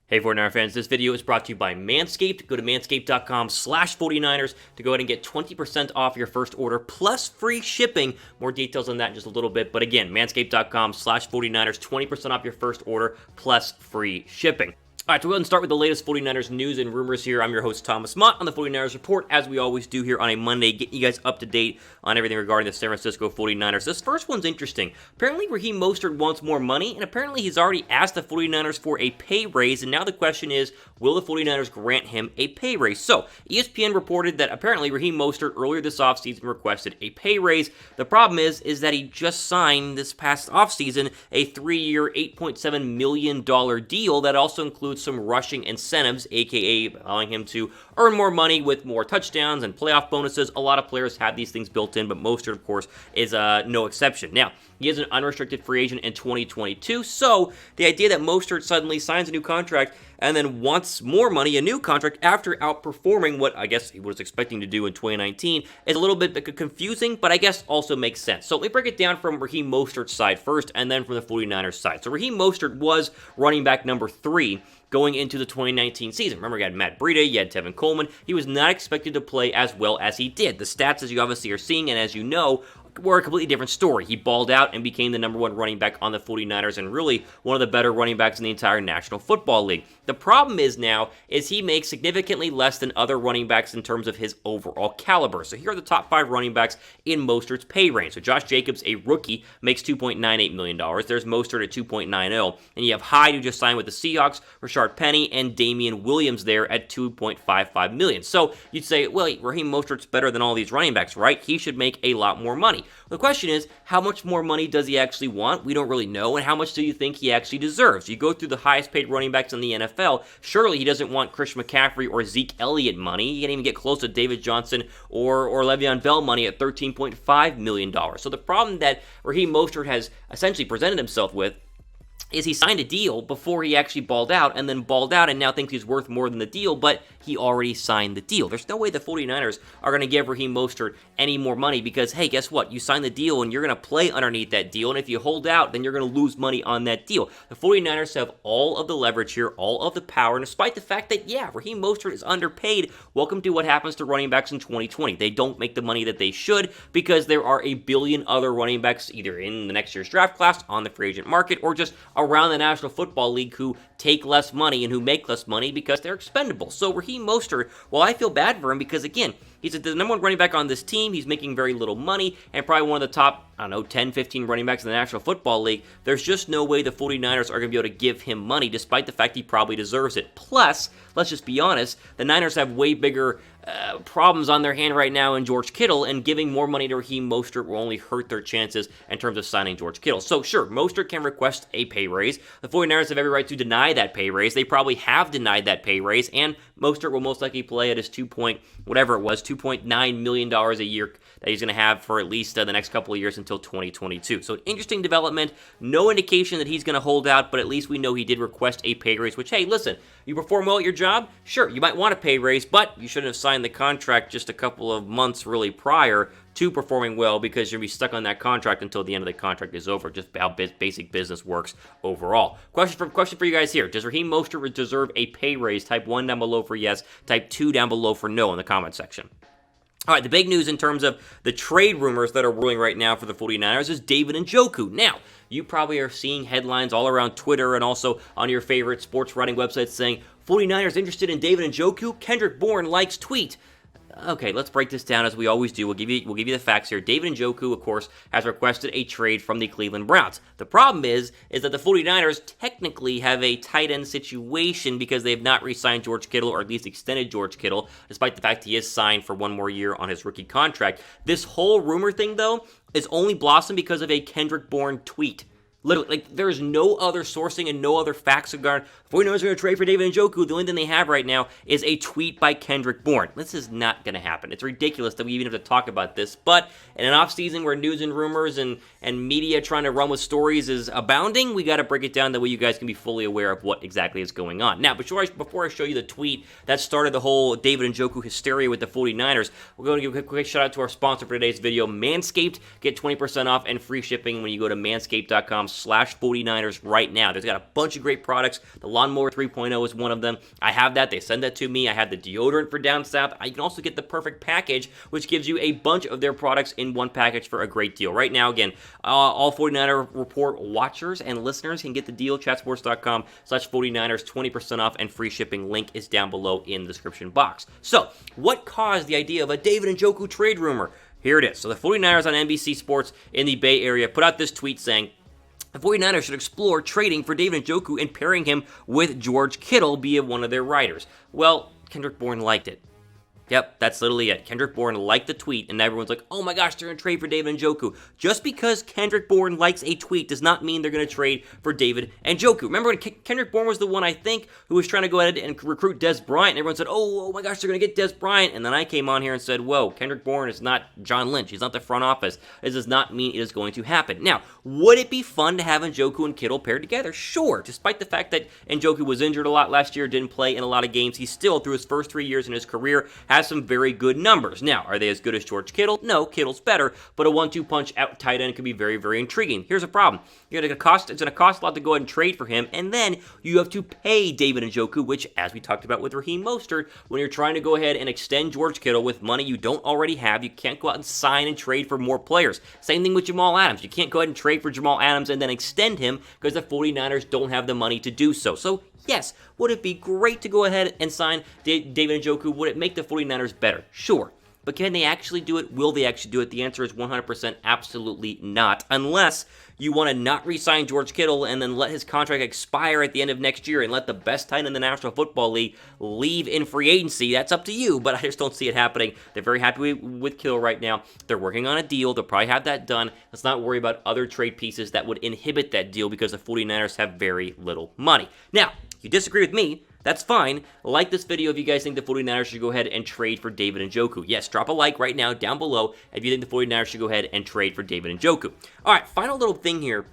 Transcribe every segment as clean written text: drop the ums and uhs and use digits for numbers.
Hey 49er fans, this video is brought to you by Manscaped. Go to manscaped.com/49ers to go ahead and get 20% off your first order plus free shipping. More details on that in just a little bit. But again, manscaped.com/49ers, 20% off your first order plus free shipping. All right, so we'll go ahead and start with the latest 49ers news and rumors here. I'm your host, Thomas Mott, on the 49ers Report, as we always do here on a Monday, getting you guys up to date on everything regarding the San Francisco 49ers. This first one's interesting. Apparently, Raheem Mostert wants more money, and apparently he's already asked the 49ers for a pay raise, and now the question is, will the 49ers grant him a pay raise? So, ESPN reported that apparently Raheem Mostert earlier this offseason requested a pay raise. The problem is that he just signed this past offseason a 3-year, $8.7 million deal that also includes some rushing incentives, aka allowing him to earn more money with more touchdowns and playoff bonuses. A lot of players have these things built in, but Mostert, of course, is no exception. Now, he is an unrestricted free agent in 2022, so the idea that Mostert suddenly signs a new contract and then wants more money, a new contract, after outperforming what I guess he was expecting to do in 2019 is a little bit confusing, but I guess also makes sense. So let me break it down from Raheem Mostert's side first, and then from the 49ers side. So Raheem Mostert was running back number 3 going into the 2019 season. Remember, you had Matt Breida, you had Tevin Coleman. He was not expected to play as well as he did. The stats, as you obviously are seeing, and as you know, were a completely different story. He balled out and became the number 1 running back on the 49ers and really one of the better running backs in the entire National Football League. The problem is he makes significantly less than other running backs in terms of his overall caliber. So here are the top 5 running backs in Mostert's pay range. So Josh Jacobs, a rookie, makes $2.98 million. There's Mostert at $2.90. And you have Hyde, who just signed with the Seahawks, Rashard Penny, and Damian Williams there at $2.55 million. So you'd say, well, Raheem Mostert's better than all these running backs, right? He should make a lot more money. The question is, how much more money does he actually want? We don't really know. And how much do you think he actually deserves? You go through the highest paid running backs in the NFL. Surely he doesn't want Christian McCaffrey or Zeke Elliott money. He can't even get close to David Johnson or Le'Veon Bell money at $13.5 million. So the problem that Raheem Mostert has essentially presented himself with is he signed a deal before he actually balled out, and then balled out and now thinks he's worth more than the deal, but he already signed the deal. There's no way the 49ers are going to give Raheem Mostert any more money because, hey, guess what? You signed the deal and you're going to play underneath that deal, and if you hold out, then you're going to lose money on that deal. The 49ers have all of the leverage here, all of the power, and despite the fact that, yeah, Raheem Mostert is underpaid, welcome to what happens to running backs in 2020. They don't make the money that they should because there are a billion other running backs either in the next year's draft class, on the free agent market, or just around the National Football League who take less money and who make less money because they're expendable. So Raheem Mostert, well, I feel bad for him because, again, he's the number 1 running back on this team. He's making very little money and probably one of the top, 10, 15 running backs in the National Football League. There's just no way the 49ers are going to be able to give him money despite the fact he probably deserves it. Plus, let's just be honest, the Niners have way bigger problems on their hand right now in George Kittle, and giving more money to Raheem Mostert will only hurt their chances in terms of signing George Kittle. So sure, Mostert can request a pay raise. The 49ers have every right to deny that pay raise. They probably have denied that pay raise, and Mostert will most likely play at his $2.9 million a year that he's going to have for at least the next couple of years until 2022. So an interesting development. No indication that he's going to hold out, but at least we know he did request a pay raise, which, hey, listen, you perform well at your job, sure, you might want a pay raise, but you shouldn't have signed the contract just a couple of months really prior to performing well because you're going to be stuck on that contract until the end of the contract is over, just how basic business works overall. Question for you guys here. Does Raheem Mostert deserve a pay raise? Type 1 down below for yes, type 2 down below for no in the comment section. All right, the big news in terms of the trade rumors that are ruling right now for the 49ers is David NJoku. Now, you probably are seeing headlines all around Twitter and also on your favorite sports writing websites saying, 49ers interested in David NJoku? Kendrick Bourne likes tweet. Okay, let's break this down as we always do. We'll give you the facts here. David NJoku, of course, has requested a trade from the Cleveland Browns. The problem is that the 49ers technically have a tight end situation because they have not re-signed George Kittle, or at least extended George Kittle, despite the fact he is signed for 1 more year on his rookie contract. This whole rumor thing, though, is only blossomed because of a Kendrick Bourne tweet. Literally, there is no other sourcing and no other facts regarding 49ers are going to trade for David NJoku. The only thing they have right now is a tweet by Kendrick Bourne. This is not going to happen. It's ridiculous that we even have to talk about this. But in an offseason where news and rumors and media trying to run with stories is abounding, we got to break it down that way you guys can be fully aware of what exactly is going on. Now, before I show you the tweet that started the whole David NJoku hysteria with the 49ers, we're going to give a quick shout out to our sponsor for today's video, Manscaped. Get 20% off and free shipping when you go to manscaped.com shoutout.com/49ers right now. There's got a bunch of great products. The Lawnmower 3.0 is one of them. I have that. They send that to me. I have the deodorant for down south. You can also get the Perfect Package, which gives you a bunch of their products in one package for a great deal. Right now, again, all 49er Report watchers and listeners can get the deal. Chatsports.com/49ers, 20% off and free shipping. Link is down below in the description box. So, what caused the idea of a David Njoku trade rumor? Here it is. So the 49ers on NBC Sports in the Bay Area put out this tweet saying, the 49ers should explore trading for David Njoku and pairing him with George Kittle via one of their writers. Well, Kendrick Bourne liked it. Yep, that's literally it. Kendrick Bourne liked the tweet, and everyone's like, oh my gosh, they're going to trade for David Njoku. Just because Kendrick Bourne likes a tweet does not mean they're going to trade for David Njoku. Remember when Kendrick Bourne was the one, I think, who was trying to go ahead and recruit Des Bryant, and everyone said, oh my gosh, they're going to get Des Bryant. And then I came on here and said, whoa, Kendrick Bourne is not John Lynch. He's not the front office. This does not mean it is going to happen. Now, would it be fun to have Njoku and Kittle paired together? Sure. Despite the fact that Njoku was injured a lot last year, didn't play in a lot of games, he still, through his first 3 years in his career, has some very good numbers. Now, are they as good as George Kittle? No, Kittle's better, but a 1-2 punch out tight end could be very, very intriguing. Here's a problem. It's going to cost a lot to go ahead and trade for him, and then you have to pay David Njoku, which, as we talked about with Raheem Mostert, when you're trying to go ahead and extend George Kittle with money you don't already have, you can't go out and sign and trade for more players. Same thing with Jamal Adams. You can't go ahead and trade for Jamal Adams and then extend him because the 49ers don't have the money to do so. So, yes, would it be great to go ahead and sign David Njoku? Would it make the 49ers better? Sure. But can they actually do it? Will they actually do it? The answer is 100% absolutely not. Unless you want to not re-sign George Kittle and then let his contract expire at the end of next year and let the best tight end in the National Football League leave in free agency. That's up to you, but I just don't see it happening. They're very happy with Kittle right now. They're working on a deal. They'll probably have that done. Let's not worry about other trade pieces that would inhibit that deal because the 49ers have very little money. Now, if you disagree with me, that's fine. Like this video if you guys think the 49ers should go ahead and trade for David Njoku. Yes, drop a like right now down below if you think the 49ers should go ahead and trade for David Njoku. All right, final little thing here.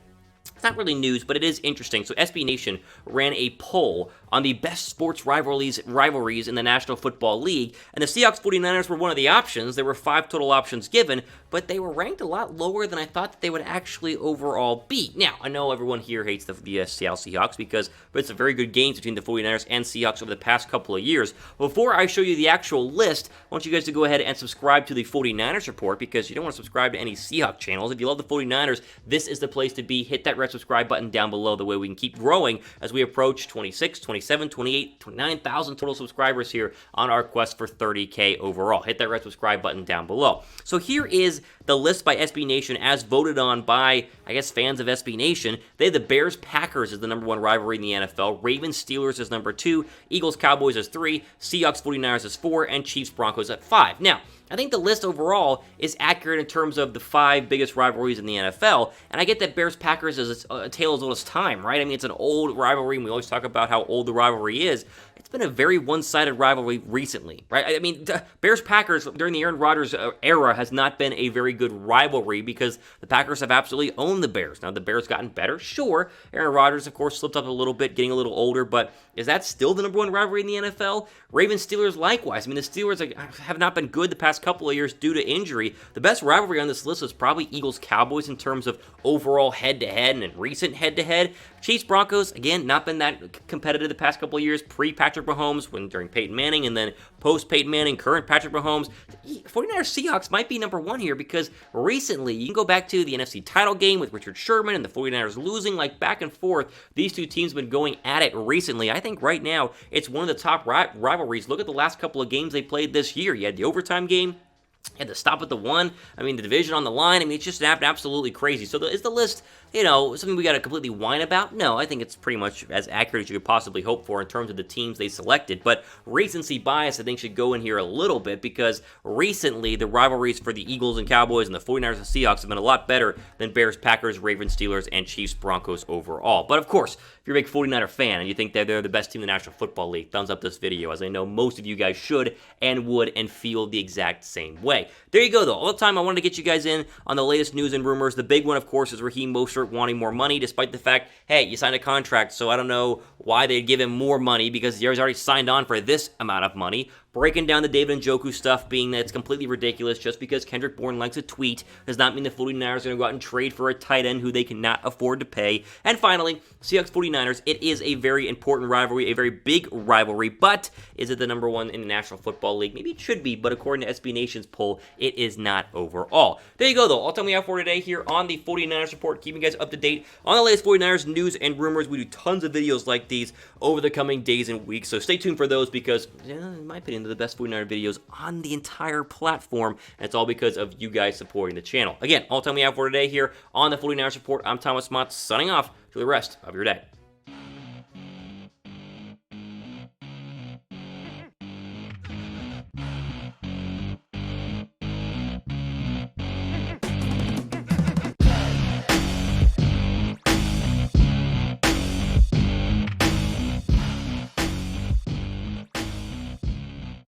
It's not really news, but it is interesting. So SB Nation ran a poll on the best sports rivalries in the National Football League, and the Seahawks 49ers were one of the options. There were 5 total options given, but they were ranked a lot lower than I thought that they would actually overall be. Now, I know everyone here hates the Seattle Seahawks but it's a very good games between the 49ers and Seahawks over the past couple of years. Before I show you the actual list, I want you guys to go ahead and subscribe to the 49ers Report because you don't want to subscribe to any Seahawks channels. If you love the 49ers, this is the place to be. Hit that red subscribe button down below. The way we can keep growing as we approach 26, 27, 28, 29,000 total subscribers here on our quest for 30K overall. Hit that red subscribe button down below. So here is the list by SB Nation as voted on by, I guess, fans of SB Nation. They have the Bears-Packers as the #1 rivalry in the NFL, Ravens-Steelers as number 2, Eagles-Cowboys as 3, Seahawks-49ers as 4, and Chiefs-Broncos at 5. Now, I think the list overall is accurate in terms of the 5 biggest rivalries in the NFL, and I get that Bears-Packers is a tale as old as time, right? I mean, it's an old rivalry, and we always talk about how old the rivalry is. It's been a very one-sided rivalry recently, right? I mean, Bears-Packers during the Aaron Rodgers era has not been a very good rivalry because the Packers have absolutely owned the Bears. Now, the Bears gotten better, sure. Aaron Rodgers, of course, slipped up a little bit, getting a little older, but is that still the #1 rivalry in the NFL? Ravens-Steelers likewise. I mean, the Steelers have not been good the past couple of years due to injury. The best rivalry on this list is probably Eagles-Cowboys in terms of overall head-to-head and in recent head-to-head. Chiefs-Broncos, again, not been that competitive the past couple of years, pre-Patrick Mahomes, during Peyton Manning, and then post-Peyton Manning, current Patrick Mahomes. 49ers-Seahawks might be #1 here because recently, you can go back to the NFC title game with Richard Sherman and the 49ers losing, like back and forth. These two teams have been going at it recently. I think right now, it's one of the top rivalries. Look at the last couple of games they played this year. You had the overtime game. Had to stop at the 1. I mean, the division on the line. I mean, it's just absolutely crazy. So is the list, something we got to completely whine about? No, I think it's pretty much as accurate as you could possibly hope for in terms of the teams they selected. But recency bias, I think, should go in here a little bit because recently the rivalries for the Eagles and Cowboys and the 49ers and Seahawks have been a lot better than Bears, Packers, Ravens, Steelers, and Chiefs, Broncos overall. But of course, if you're a big 49er fan and you think that they're the best team in the National Football League, thumbs up this video, as I know most of you guys should and would and feel the exact same way. There you go, though. All the time I wanted to get you guys in on the latest news and rumors. The big one, of course, is Raheem Mostert wanting more money, despite the fact, hey, you signed a contract, so I don't know why they'd give him more money because he's already signed on for this amount of money. breaking down the David NJoku stuff, being that it's completely ridiculous. Just because Kendrick Bourne likes a tweet does not mean the 49ers are going to go out and trade for a tight end who they cannot afford to pay. And finally, Seahawks 49ers, it is a very important rivalry, a very big rivalry, but is it the number one in the National Football League? Maybe it should be, but according to SB Nation's poll, it is not overall. There you go, though. All time we have for today here on the 49ers Report, keeping you guys up to date on the latest 49ers news and rumors. We do tons of videos like these over the coming days and weeks, so stay tuned for those because, in my opinion, they're the best 49er videos on the entire platform, and it's all because of you guys supporting the channel. Again, all time we have for today here on the 49ers Report. I'm Thomas Mott, signing off. To the rest of your day.